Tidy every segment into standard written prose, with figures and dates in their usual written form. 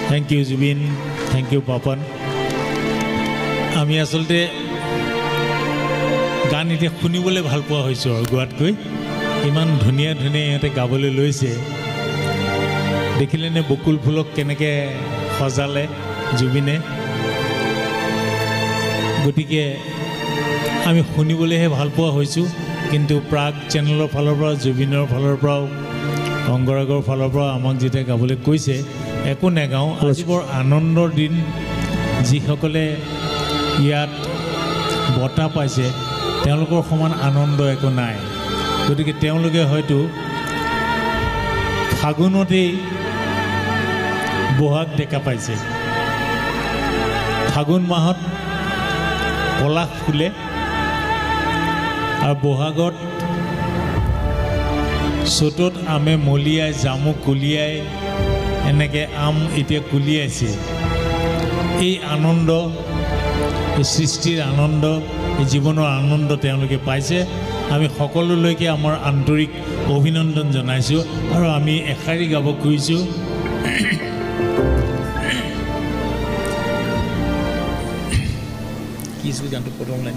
Thank you Zubeen, thank you Papon. আমি আচলতে গান এতিয়া শুনিবলৈ ভাল পোৱা হৈছোঁ আৰু গোৱাতকৈ। ইমান ধুনীয়া ধুনীয়া ইহঁতে গাবলৈ লৈছে। দেখিলেনে বকুল ফুলক কেনেকৈ সজালে জুবিনে। গতিকে আমি শুনিবলৈহে ভাল পোৱা হৈছোঁ, কিন্তু প্ৰাগ চেনেলৰ ফালৰ পৰা, জুবিনৰ ফালৰ পৰাও, অংগৰাগৰ ফালৰ পৰা আমাক যেতিয়া গাবলৈ কৈছে, একো নেগাওঁ। আজি বৰ আনন্দৰ দিন। যিসকলে ইয়াত বঁটা পাইছে তেওঁলোকৰ সমান আনন্দ একো নাই। গতিকে তেওঁলোকে হয়তো ফাগুনতেই বহাগ দেখা পাইছে। ফাগুন মাহত পলাশ ফুলে আৰু বহাগত চ'তত আমে মলিয়াই, জামু কুলিয়াই, এনেকৈ আম এতিয়া কুলিয়াইছে। এই আনন্দ, এই সৃষ্টিৰ আনন্দ, এই জীৱনৰ আনন্দ তেওঁলোকে পাইছে। আমি সকলোলৈকে আমাৰ আন্তৰিক অভিনন্দন জনাইছোঁ আৰু আমি এষাৰি গাব খুজিছোঁ। গানটো প্ৰথম লাইন।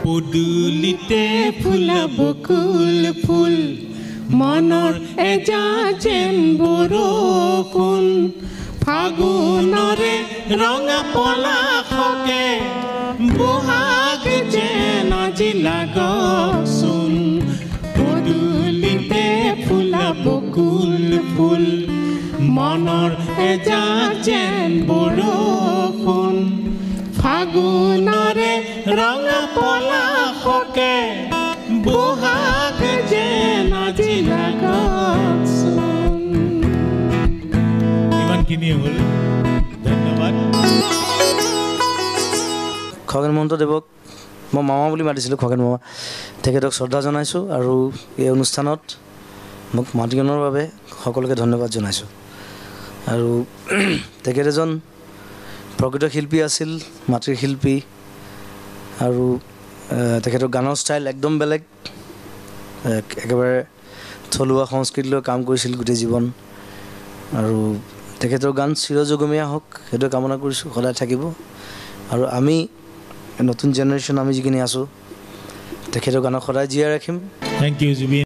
পদূলিতে ফুলা বকুল ফুল, মনৰ এজাক যেন বৰষুণ, ফাগুনৰে ৰঙা পলাশকে বহাগ যেন আজি লাগকচোন। পদূলিতে ফুলা বকুল ফুল, মনৰ এজাক যেন বৰষুণ, ফাগুনৰে ৰঙা পলাশকে বহাগ যেন আজি লাগকচোন। ইমানখিনি হ'ল, ধন্যবাদ। খগেন মহন্তদেৱক মই মামা বুলি মাতিছিলোঁ, খগেন মামা। তেখেতক শ্ৰদ্ধা জনাইছোঁ আৰু এই অনুষ্ঠানত মোক মাতি অনাৰ বাবে সকলোকে ধন্যবাদ জনাইছোঁ। আৰু তেখেত এজন প্ৰকৃত শিল্পী আছিল, মাটিৰ শিল্পী। আৰু তেখেতৰ গানৰ ষ্টাইল একদম বেলেগ। একেবাৰে থলুৱা সংস্কৃতিলৈ কাম কৰিছিল গোটেই জীৱন। আৰু তেখেতৰ গান চিৰযুগমীয়া হওক সেইটোৱে কামনা কৰিছোঁ, সদায় থাকিব। আৰু আমি নতুন জেনেৰেশ্যন, আমি যিখিনি আছোঁ, তেখেতৰ গানক সদায় জীয়াই ৰাখিম। Thank you Zubeen.